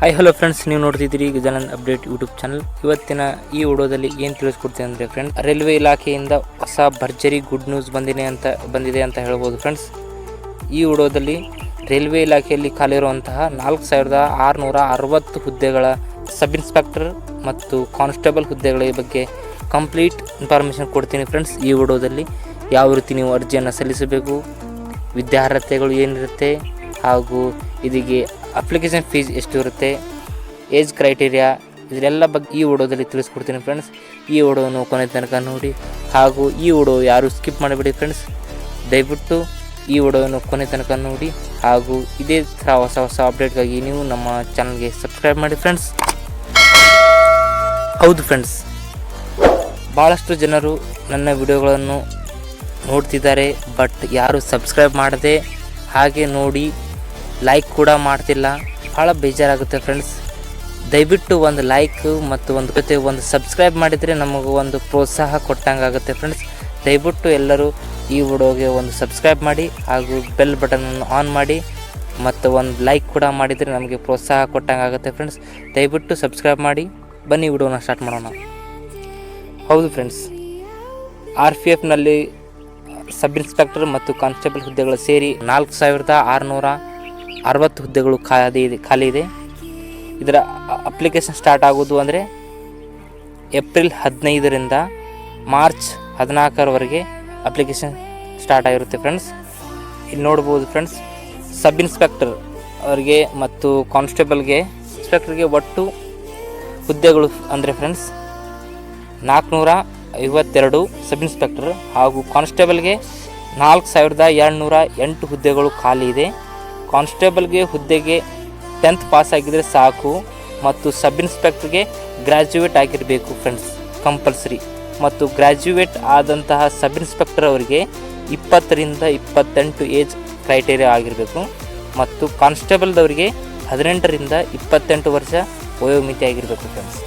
Hi hello friends, ನೀವು ನೋಡ್ತಿದ್ದೀರಿ Gajanand update YouTube channel. ಇವತ್ತಿನ ಈ ವಿಡಿಯೋದಲ್ಲಿ ಏನು ತಿಳಿಸ್ಕೊಡ್ತೀನಿ ಅಂದರೆ ಫ್ರೆಂಡ್ಸ್, ರೈಲ್ವೆ ಇಲಾಖೆಯಿಂದ ಹೊಸ ಭರ್ಜರಿ ಗುಡ್ ನ್ಯೂಸ್ ಬಂದಿದೆ ಅಂತ ಹೇಳ್ಬೋದು ಫ್ರೆಂಡ್ಸ್. ಈ ವಿಡಿಯೋದಲ್ಲಿ ರೈಲ್ವೆ ಇಲಾಖೆಯಲ್ಲಿ ಖಾಲಿರುವಂತಹ 4660 ಹುದ್ದೆಗಳ ಸಬ್ ಇನ್ಸ್ಪೆಕ್ಟರ್ ಮತ್ತು ಕಾನ್ಸ್ಟೇಬಲ್ ಹುದ್ದೆಗಳ ಬಗ್ಗೆ ಕಂಪ್ಲೀಟ್ ಇನ್ಫಾರ್ಮೇಷನ್ ಕೊಡ್ತೀನಿ ಫ್ರೆಂಡ್ಸ್. ಈ ವಿಡಿಯೋದಲ್ಲಿ ಯಾವ ರೀತಿ ನೀವು ಅರ್ಜಿಯನ್ನು ಸಲ್ಲಿಸಬೇಕು, ವಿದ್ಯಾರ್ಹತೆಗಳು ಏನಿರುತ್ತೆ, ಹಾಗೂ ಇದಕ್ಕೆ ಅಪ್ಲಿಕೇಶನ್ ಫೀಸ್ ಎಷ್ಟು ಇರುತ್ತೆ, ಏಜ್ ಕ್ರೈಟೀರಿಯಾ, ಇದರೆಲ್ಲ ಬಗ್ಗೆ ಈ ವಿಡಿಯೋದಲ್ಲಿ ತಿಳಿಸ್ಕೊಡ್ತೀನಿ ಫ್ರೆಂಡ್ಸ್. ಈ ವಿಡಿಯೋವನ್ನು ಕೊನೆ ತನಕ ನೋಡಿ, ಹಾಗೂ ಈ ವಿಡಿಯೋ ಯಾರು ಸ್ಕಿಪ್ ಮಾಡಬೇಡಿ ಫ್ರೆಂಡ್ಸ್. ದಯವಿಟ್ಟು ಈ ವಿಡಿಯೋವನ್ನು ಕೊನೆ ತನಕ ನೋಡಿ, ಹಾಗೂ ಇದೇ ಥರ ಹೊಸ ಅಪ್ಡೇಟ್ಗಾಗಿ ನೀವು ನಮ್ಮ ಚಾನಲ್ಗೆ ಸಬ್ಸ್ಕ್ರೈಬ್ ಮಾಡಿ ಫ್ರೆಂಡ್ಸ್. ಹೌದು ಫ್ರೆಂಡ್ಸ್, ಭಾಳಷ್ಟು ಜನರು ನನ್ನ ವಿಡಿಯೋಗಳನ್ನು ನೋಡ್ತಿದ್ದಾರೆ, ಬಟ್ ಯಾರು ಸಬ್ಸ್ಕ್ರೈಬ್ ಮಾಡದೆ ಹಾಗೆ ನೋಡಿ ಲೈಕ್ ಕೂಡ ಮಾಡ್ತಿಲ್ಲ. ಭಾಳ ಬೇಜಾರಾಗುತ್ತೆ ಫ್ರೆಂಡ್ಸ್. ದಯವಿಟ್ಟು ಒಂದು ಲೈಕ್ ಮತ್ತು ಒಂದು ಸಬ್ಸ್ಕ್ರೈಬ್ ಮಾಡಿದರೆ ನಮಗೆ ಒಂದು ಪ್ರೋತ್ಸಾಹ ಕೊಟ್ಟಂಗೆ ಆಗುತ್ತೆ ಫ್ರೆಂಡ್ಸ್. ದಯವಿಟ್ಟು ಎಲ್ಲರೂ ಈ ವಿಡಿಯೋಗೆ ಒಂದು ಸಬ್ಸ್ಕ್ರೈಬ್ ಮಾಡಿ, ಹಾಗೂ ಬೆಲ್ ಬಟನನ್ನು ಆನ್ ಮಾಡಿ, ಮತ್ತು ಒಂದು ಲೈಕ್ ಕೂಡ ಮಾಡಿದರೆ ನಮಗೆ ಪ್ರೋತ್ಸಾಹ ಕೊಟ್ಟಂಗೆ ಆಗುತ್ತೆ ಫ್ರೆಂಡ್ಸ್. ದಯವಿಟ್ಟು ಸಬ್ಸ್ಕ್ರೈಬ್ ಮಾಡಿ. ಬನ್ನಿ ವಿಡಿಯೋನ ಸ್ಟಾರ್ಟ್ ಮಾಡೋಣ. ಹೌದು ಫ್ರೆಂಡ್ಸ್, RPFನಲ್ಲಿ ಸಬ್ ಇನ್ಸ್ಪೆಕ್ಟರ್ ಮತ್ತು ಕಾನ್ಸ್ಟೇಬಲ್ ಹುದ್ದೆಗಳು ಸೇರಿ 4660 ಹುದ್ದೆಗಳು ಖಾಲಿ ಇದೆ. ಇದರ ಅಪ್ಲಿಕೇಶನ್ ಸ್ಟಾರ್ಟ್ ಆಗೋದು ಅಂದರೆ ಏಪ್ರಿಲ್ 15ರಿಂದ ಮಾರ್ಚ್ 14ರವರೆಗೆ ಅಪ್ಲಿಕೇಶನ್ ಸ್ಟಾರ್ಟ್ ಆಗಿರುತ್ತೆ ಫ್ರೆಂಡ್ಸ್. ಇಲ್ಲಿ ನೋಡ್ಬೋದು ಫ್ರೆಂಡ್ಸ್, ಸಬ್ ಇನ್ಸ್ಪೆಕ್ಟರ್ ಅವರಿಗೆ ಮತ್ತು ಕಾನ್ಸ್ಟೇಬಲ್ಗೆ ಒಟ್ಟು ಹುದ್ದೆಗಳು ಅಂದರೆ ಫ್ರೆಂಡ್ಸ್ 452 ಸಬ್ ಇನ್ಸ್ಪೆಕ್ಟರ್, ಹಾಗೂ ಕಾನ್ಸ್ಟೇಬಲ್ಗೆ 4208 ಹುದ್ದೆಗಳು ಖಾಲಿ ಇದೆ. ಕಾನ್ಸ್ಟೇಬಲ್ಗೆ ಹುದ್ದೆಗೆ 10th ಪಾಸ್ ಆಗಿದ್ದರೆ ಸಾಕು, ಮತ್ತು ಸಬ್ ಇನ್ಸ್ಪೆಕ್ಟರ್ಗೆ ಗ್ರ್ಯಾಜುಯೇಟ್ ಆಗಿರಬೇಕು ಫ್ರೆಂಡ್ಸ್, ಕಂಪಲ್ಸರಿ. ಮತ್ತು ಗ್ರ್ಯಾಜುಯೇಟ್ ಆದಂತಹ ಸಬ್ ಇನ್ಸ್ಪೆಕ್ಟರ್ ಅವರಿಗೆ 20ರಿಂದ 28 ಏಜ್ ಕ್ರೈಟೀರಿಯಾ ಆಗಿರಬೇಕು, ಮತ್ತು ಕಾನ್ಸ್ಟೇಬಲ್ದವರಿಗೆ 18ರಿಂದ 28 ವರ್ಷ ವಯೋಮಿತಿ ಆಗಿರಬೇಕು ಫ್ರೆಂಡ್ಸ್.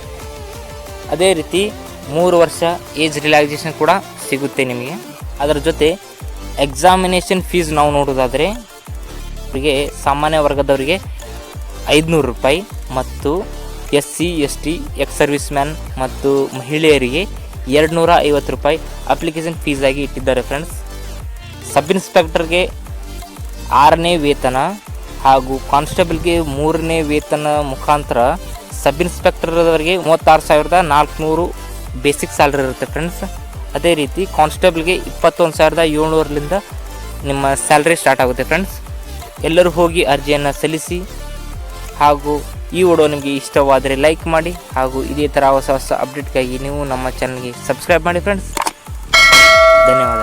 ಅದೇ ರೀತಿ 3 ವರ್ಷ ಏಜ್ ರಿಲ್ಯಾಕ್ಸೇಷನ್ ಕೂಡ ಸಿಗುತ್ತೆ ನಿಮಗೆ. ಅದರ ಜೊತೆ ಎಕ್ಸಾಮಿನೇಷನ್ ಫೀಸ್ ನಾವು ನೋಡೋದಾದರೆ ಅವರಿಗೆ ಸಾಮಾನ್ಯ ವರ್ಗದವರಿಗೆ 500 ರೂಪಾಯಿ, ಮತ್ತು SC ST ex service man ಮತ್ತು ಮಹಿಳೆಯರಿಗೆ 250 ರೂಪಾಯಿ ಅಪ್ಲಿಕೇಶನ್ ಫೀಸಾಗಿ ಇಟ್ಟಿದ್ದಾರೆ ಫ್ರೆಂಡ್ಸ್. ಸಬ್ ಇನ್ಸ್ಪೆಕ್ಟರ್ಗೆ 6ನೇ ವೇತನ, ಹಾಗೂ ಕಾನ್ಸ್ಟೇಬಲ್ಗೆ 3ನೇ ವೇತನ ಮುಖಾಂತರ ಸಬ್ ಇನ್ಸ್ಪೆಕ್ಟರ್ದವರಿಗೆ 36,400 ಬೇಸಿಕ್ ಸ್ಯಾಲ್ರಿ ಇರುತ್ತೆ ಫ್ರೆಂಡ್ಸ್. ಅದೇ ರೀತಿ ಕಾನ್ಸ್ಟೇಬಲ್ಗೆ 21,700ರಿಂದ ನಿಮ್ಮ ಸ್ಯಾಲ್ರಿ ಸ್ಟಾರ್ಟ್ ಆಗುತ್ತೆ ಫ್ರೆಂಡ್ಸ್. ಎಲ್ಲರೂ ಹೋಗಿ ಅರ್ಜಿಯನ್ನು ಸಲ್ಲಿಸಿ, ಹಾಗೂ ಈ ವಿಡಿಯೋ ನಿಮಗೆ ಇಷ್ಟವಾದರೆ ಲೈಕ್ ಮಾಡಿ, ಹಾಗೂ ಇದೇ ಥರ ಹೊಸ ಅಪ್ಡೇಟ್ಗಾಗಿ ನೀವು ನಮ್ಮ ಚಾನಲ್ಗೆ ಸಬ್ಸ್ಕ್ರೈಬ್ ಮಾಡಿ ಫ್ರೆಂಡ್ಸ್. ಧನ್ಯವಾದ.